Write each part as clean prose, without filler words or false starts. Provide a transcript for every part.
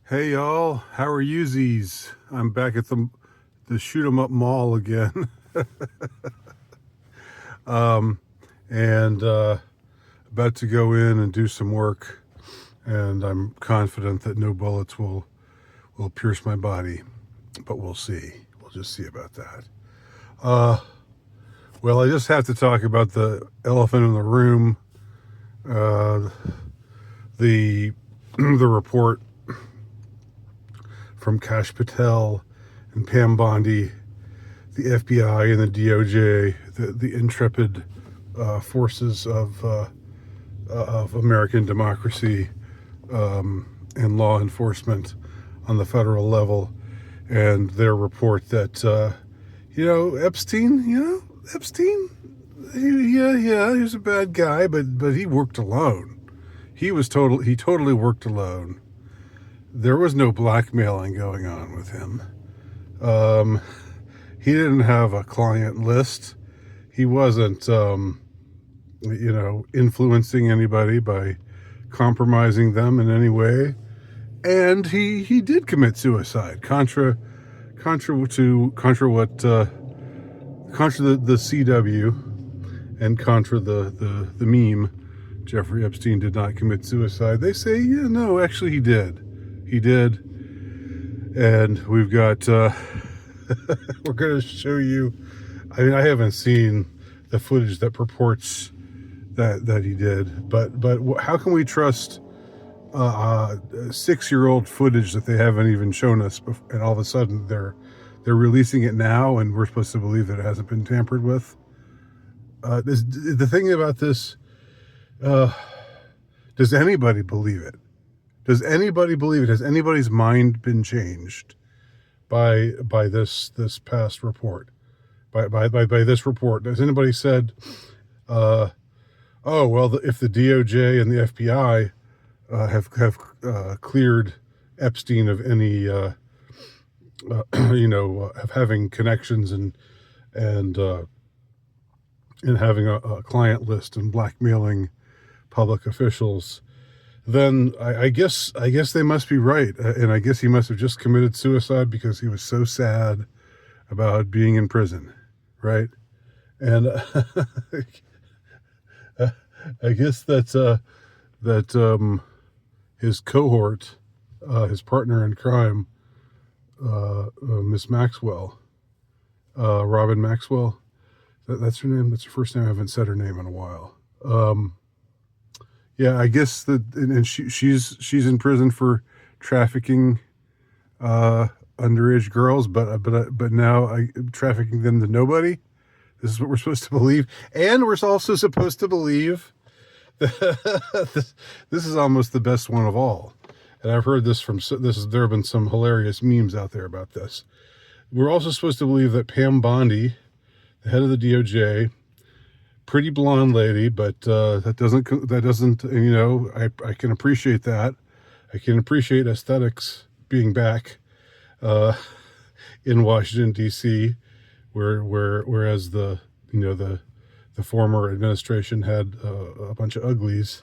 Hey y'all, how are yousies? I'm back at the shoot 'em up mall again, and about to go in and do some work. And I'm confident that no bullets will pierce my body, but we'll see. We'll just see about that. Uh, well, I just have to talk about the elephant in the room. Uh, the the report from Kash Patel and Pam Bondi, the FBI and the DOJ, the intrepid forces of American democracy and law enforcement on the federal level, and their report that Epstein, he was a bad guy, but he worked alone. He totally worked alone. There was no blackmailing going on with him. Um, he didn't have a client list. He wasn't, influencing anybody by compromising them in any way. And he did commit suicide, contra what contra the CW and contra the meme. Jeffrey Epstein did not commit suicide. They say, yeah, no, actually he did. He did, and we've got. We're going to show you. I mean, I haven't seen the footage that purports that he did, but how can we trust 6-year-old footage that they haven't even shown us, and all of a sudden they're releasing it now, and we're supposed to believe that it hasn't been tampered with? The thing about this, does anybody believe it? Does anybody believe it? Has anybody's mind been changed by this past report? By this report, has anybody said, "Oh well, if the DOJ and the FBI have cleared Epstein of any of having connections and having a client list and blackmailing public officials, then I guess they must be right, and I guess he must have just committed suicide because he was so sad about being in prison, right?" And I guess that his cohort, his partner in crime, Miss Maxwell, Robin Maxwell, that's her name. That's her first name. I haven't said her name in a while. Yeah, I guess that, and she's in prison for trafficking underage girls, but now trafficking them to nobody. This is what we're supposed to believe, and we're also supposed to believe that this is almost the best one of all. And I've heard this there have been some hilarious memes out there about this. We're also supposed to believe that Pam Bondi, the head of the DOJ, pretty blonde lady, but that doesn't I can appreciate that. I can appreciate aesthetics being back in Washington D.C., whereas the former administration had a bunch of uglies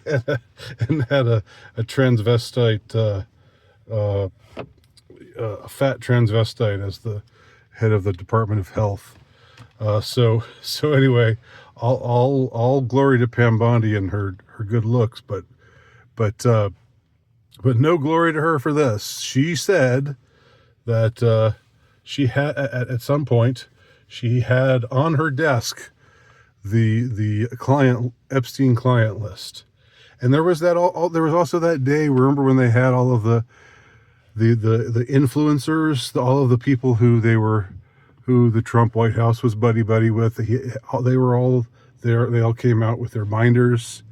and had a transvestite, a fat transvestite as the head of the Department of Health. So anyway, all glory to Pam Bondi and her good looks, but no glory to her for this. She said that she had at some point she had on her desk the Epstein client list, and there was there was also that day. Remember when they had all of the influencers, all of the people who the Trump White House was buddy with. They were all there. They all came out with their binders,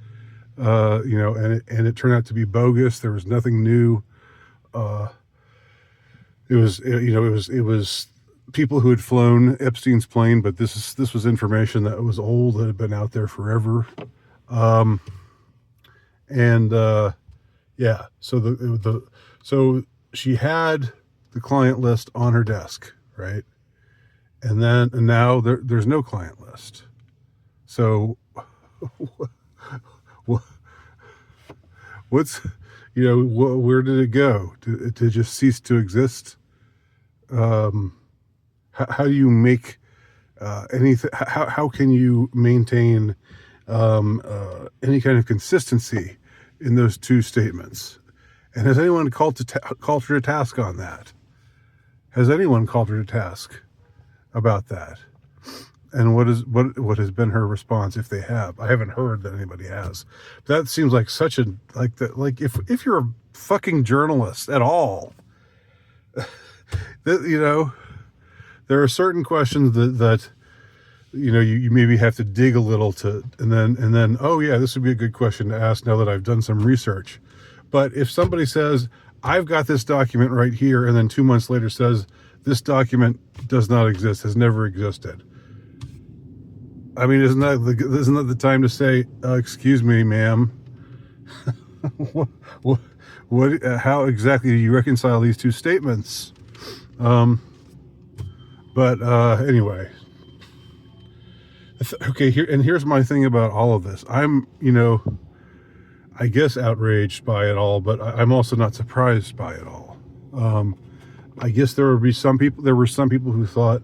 and it turned out to be bogus. There was nothing new. It was people who had flown Epstein's plane, but this was information that was old, that had been out there forever. Yeah, so she had the client list on her desk, right? And now there's no client list. So what what's, where did it go? Did it just cease to exist? How do you make anything? How can you maintain any kind of consistency in those two statements? And has anyone called her to task on that? Has anyone called her to task about that? And what has been her response, if they have? I haven't heard that anybody has. That seems like such a if you're a fucking journalist at all, that there are certain questions that you maybe have to dig a little to, and then oh yeah, this would be a good question to ask now that I've done some research. But if somebody says, I've got this document right here, and then 2 months later says this document does not exist, has never existed, I mean, isn't that the time to say, excuse me, ma'am? what how exactly do you reconcile these two statements? But anyway, okay. Here's my thing about all of this. I'm, I guess outraged by it all, but I'm also not surprised by it all. I guess there were some people who thought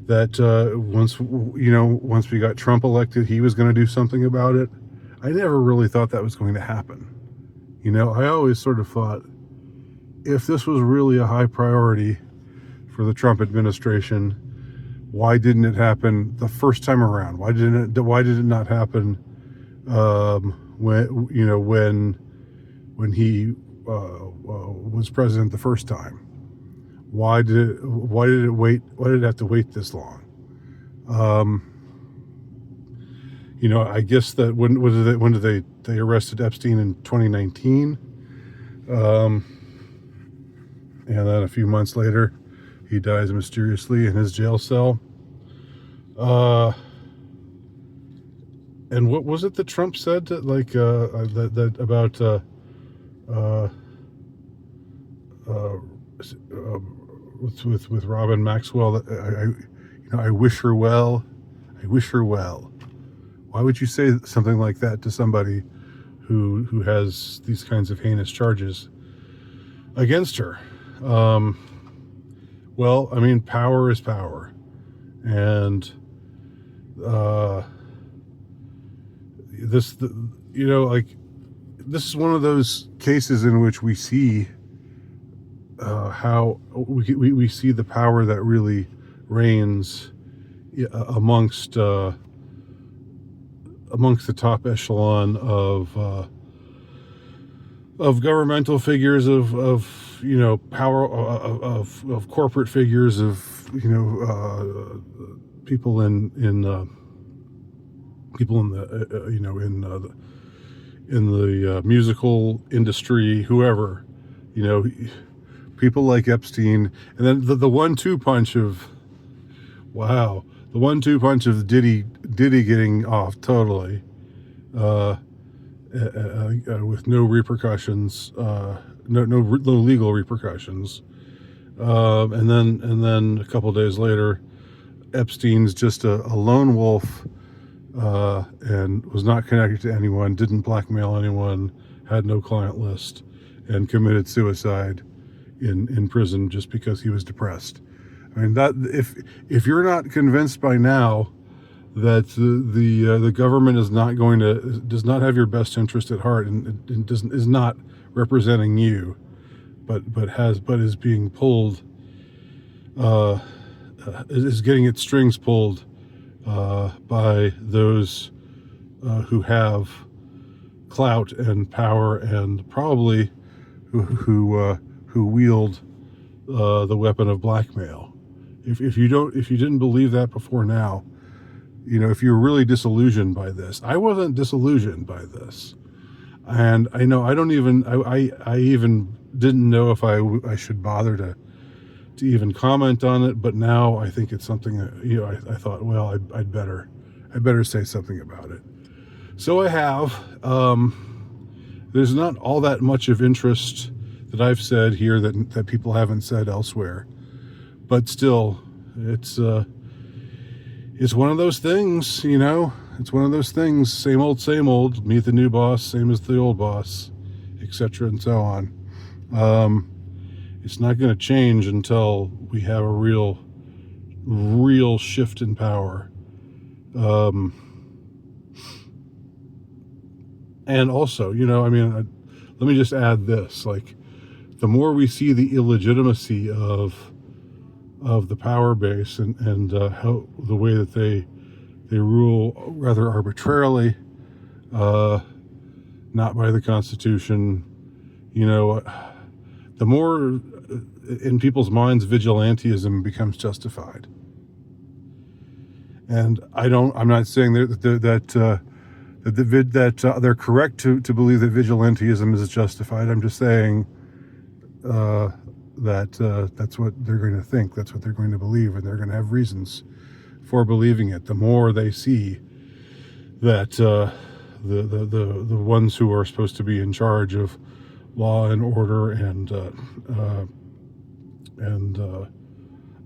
that once we got Trump elected, he was going to do something about it. I never really thought that was going to happen. I always sort of thought, if this was really a high priority for the Trump administration, why didn't it happen the first time around? Why did it not happen when he was president the first time? Why did it have to wait this long? I guess that when did they arrested Epstein in 2019, and then a few months later he dies mysteriously in his jail cell. And what was it that Trump said that about with Robin Maxwell, that I wish her well. I wish her well. Why would you say something like that to somebody who has these kinds of heinous charges against her? Well, I mean, power is power, and this is one of those cases in which we see how we see the power that really reigns amongst the top echelon of governmental figures, of power, of corporate figures, of people in the musical industry, whoever, people like Epstein, and then the 1-2 punch of Diddy getting off totally, with no repercussions, no legal repercussions, and then a couple days later, Epstein's just a lone wolf, and was not connected to anyone, didn't blackmail anyone, had no client list, and committed suicide in prison just because he was depressed. I mean, that if you're not convinced by now that the government does not have your best interest at heart, and is not representing you, but is being pulled, is getting its strings pulled by those who have clout and power, and probably who wield the weapon of blackmail. If you didn't believe that before now, if you're really disillusioned by this, I wasn't disillusioned by this, and I know I even didn't know if I should bother to even comment on it, but now I think it's something that I thought, well, I'd better say something about it. So I have. There's not all that much of interest that I've said here that people haven't said elsewhere, but still, it's one of those things, It's one of those things. Same old. Meet the new boss, same as the old boss. etc., and so on. It's not going to change until we have a real shift in power. And also, let me just add this: like, the more we see the illegitimacy of the power base and how the way that they rule rather arbitrarily, not by the Constitution, the more in people's minds vigilantism becomes justified. And I'm not saying that they're correct to believe that vigilantism is justified. I'm just saying that that's what they're going to think, that's what they're going to believe, and they're going to have reasons for believing it. The more they see that the ones who are supposed to be in charge of law and order and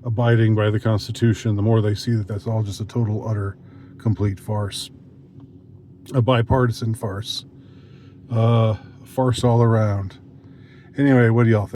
abiding by the Constitution, the more they see that that's all just a total, utter, complete farce, a bipartisan farce, farce all around. Anyway, what do y'all think?